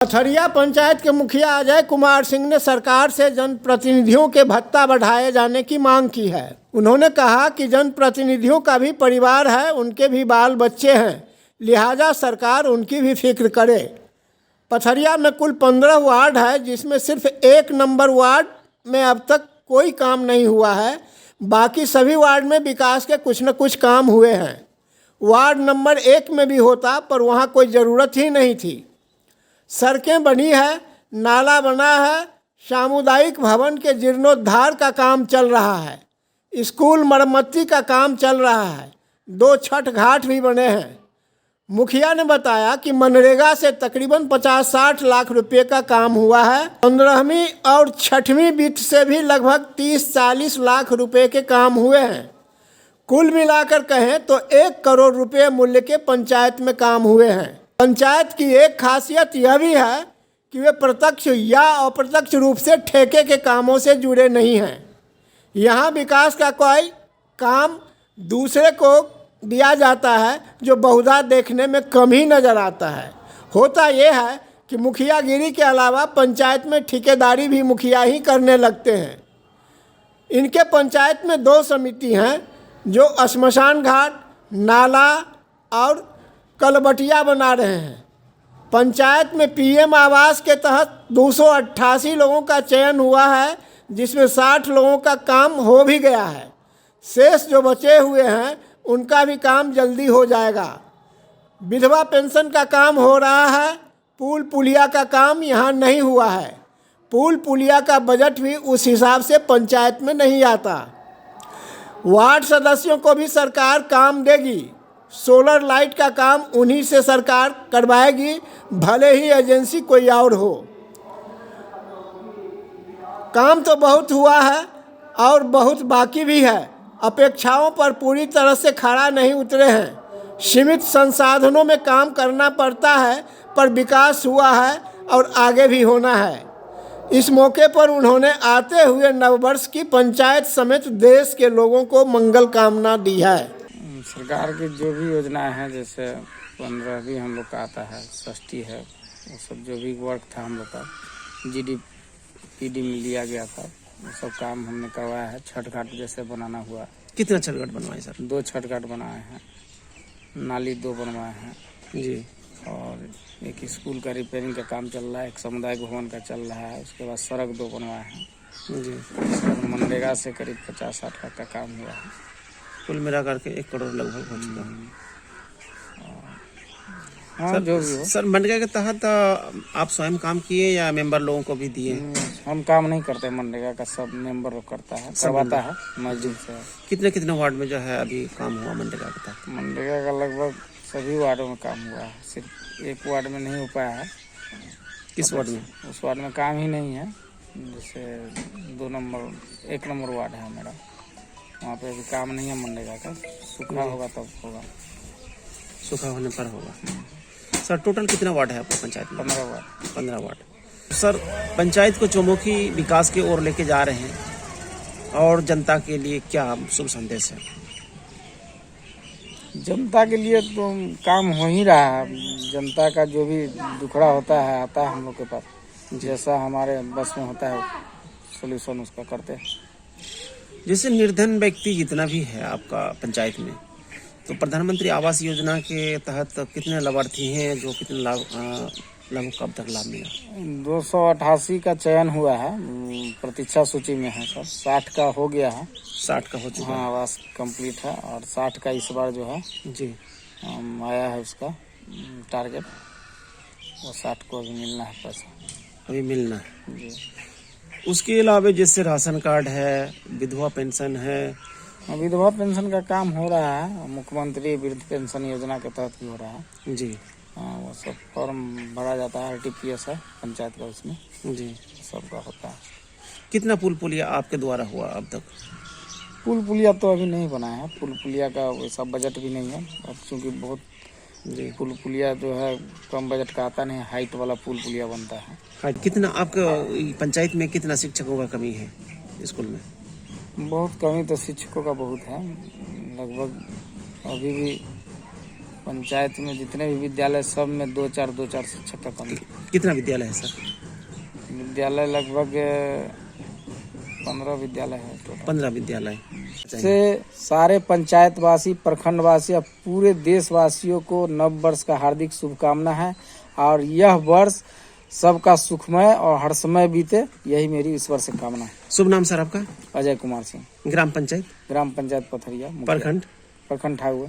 पथरिया पंचायत के मुखिया अजय कुमार सिंह ने सरकार से जनप्रतिनिधियों के भत्ता बढ़ाए जाने की मांग की है। उन्होंने कहा कि जनप्रतिनिधियों का भी परिवार है, उनके भी बाल बच्चे हैं, लिहाजा सरकार उनकी भी फिक्र करे। पथरिया में कुल 15 वार्ड है, जिसमें सिर्फ 1 नंबर वार्ड में अब तक कोई काम नहीं हुआ है। बाकी सभी वार्ड में विकास के कुछ न कुछ काम हुए हैं। वार्ड नंबर 1 में भी होता, पर वहाँ कोई ज़रूरत ही नहीं थी। सड़कें बनी है, नाला बना है, सामुदायिक भवन के जीर्णोद्धार का काम चल रहा है, स्कूल मरम्मती का काम चल रहा है, 2 छठ घाट भी बने हैं। मुखिया ने बताया कि मनरेगा से तकरीबन 50-60 लाख रुपए का काम हुआ है। 15वीं और 6वीं वित्त से भी लगभग 30-40 लाख रुपए के काम हुए हैं। कुल मिलाकर कहें तो 1 करोड़ रुपए मूल्य के पंचायत में काम हुए हैं। पंचायत की एक खासियत यह भी है कि वे प्रत्यक्ष या अप्रत्यक्ष रूप से ठेके के कामों से जुड़े नहीं हैं। यहाँ विकास का कोई काम दूसरे को दिया जाता है, जो बहुधा देखने में कम ही नज़र आता है। होता यह है कि मुखियागिरी के अलावा पंचायत में ठेकेदारी भी मुखिया ही करने लगते हैं। इनके पंचायत में 2 समिति हैं जो श्मशान घाट, नाला और कलबटिया बना रहे हैं। पंचायत में पीएम आवास के तहत 288 लोगों का चयन हुआ है, जिसमें 60 लोगों का काम हो भी गया है। शेष जो बचे हुए हैं उनका भी काम जल्दी हो जाएगा। विधवा पेंशन का काम हो रहा है। पुल पुलिया का काम यहाँ नहीं हुआ है। पुल पुलिया का बजट भी उस हिसाब से पंचायत में नहीं आता। वार्ड सदस्यों को भी सरकार काम देगी। सोलर लाइट का काम उन्हीं से सरकार करवाएगी, भले ही एजेंसी कोई और हो। काम तो बहुत हुआ है और बहुत बाकी भी है। अपेक्षाओं पर पूरी तरह से खरा नहीं उतरे हैं। सीमित संसाधनों में काम करना पड़ता है, पर विकास हुआ है और आगे भी होना है। इस मौके पर उन्होंने आते हुए नववर्ष की पंचायत समेत देश के लोगों को मंगल कामना दी है। सरकार की जो भी योजनाएं हैं, जैसे 15वीं हम लोग का आता है, षष्ठी है, वो सब जो भी वर्क था हम लोग का GDPD में लिया गया था, वो सब काम हमने करवाया है। छठ घाट जैसे बनाना हुआ। कितना छठ घाट बनवाए सर? 2 छठ घाट बनाए हैं, नाली 2 बनवाए हैं जी, और एक स्कूल का रिपेयरिंग का काम चल रहा है, एक सामुदायिक भवन का चल रहा है। उसके बाद सड़क 2 बनवाए हैं जी। मनरेगा से करीब 50-60 लाख का काम हुआ है। कुल मिला करके 1 करोड़ लगभग हो चुका है। हाँ, सर, जो भी हो। सर मनरेगा के तहत आप स्वयं काम किए या मेंबर लोगों को भी दिए? हम काम नहीं करते मनरेगा का, सब मेंबर करता है, करवाता है मजदूर से। कितने वार्ड में जो है अभी काम हुआ मनरेगा के तहत? मनरेगा का लगभग सभी वार्डों में काम हुआ है, सिर्फ एक वार्ड में नहीं हो पाया है। किस वार्ड में? उस वार्ड में काम ही नहीं है। जैसे 1 नंबर वार्ड है मेरा, वहाँ पे अभी काम नहीं है मनरेगा का। सूखा होगा तब होगा। सूखा होने पर होगा। सर टोटल कितना वार्ड है आपको पंचायत में? 15 वार्ड। 15 वार्ड। सर पंचायत को चौमुखी विकास की ओर लेके जा रहे हैं, और जनता के लिए क्या शुभ संदेश है? जनता के लिए तो काम हो ही रहा है। जनता का जो भी दुखड़ा होता है आता है हम लोग के पास, जैसा हमारे बस में होता है सोल्यूशन उसका करते हैं। जैसे निर्धन व्यक्ति जितना भी है आपका पंचायत में, तो प्रधानमंत्री आवास योजना के तहत कितने लाभार्थी हैं, जो कितने लाभ कब तक लाभ मिला? 288 का चयन हुआ है, प्रतीक्षा सूची में है सर। 60 का हो गया है। 60 का हो चुका हाँ, है। आवास कंप्लीट है, और 60 का इस बार जो है जी आया है उसका टारगेट। वो 60 को अभी मिलना है पैसा, अभी मिलना है जी। उसके अलावा जैसे राशन कार्ड है, विधवा पेंशन है। विधवा पेंशन का काम हो रहा है, मुख्यमंत्री वृद्ध पेंशन योजना के तहत भी हो रहा है जी। हाँ, वो सब फॉर्म भरा जाता है, RTPS है पंचायत का, उसमें जी सबका होता है। कितना पुल पुलिया आपके द्वारा हुआ अब तक? पुल पुलिया तो अभी नहीं बना है। पुल पुलिया का वैसा बजट भी नहीं है अब, चूँकि बहुत जी पुल पुलिया जो है कम बजट का आता नहीं, हाइट वाला पुल पुलिया बनता है। हाँ, कितना आपके पंचायत में कितना शिक्षकों का कमी है स्कूल में? बहुत कमी तो शिक्षकों का बहुत है। लगभग अभी भी पंचायत में जितने भी विद्यालय सब में 2-4 शिक्षक का कमी। कितना विद्यालय है सर? विद्यालय लगभग 15 विद्यालय है टोटल। 15 विद्यालय से सारे पंचायतवासी, प्रखंडवासी और पूरे देशवासियों को नव वर्ष का हार्दिक शुभकामना है और यह वर्ष सबका सुखमय और हर्षमय बीते, यही मेरी ईश्वर से कामना है। शुभ नाम सर आपका? अजय कुमार सिंह, ग्राम पंचायत ग्राम पंचायत पथरिया, प्रखंड ठाकुर।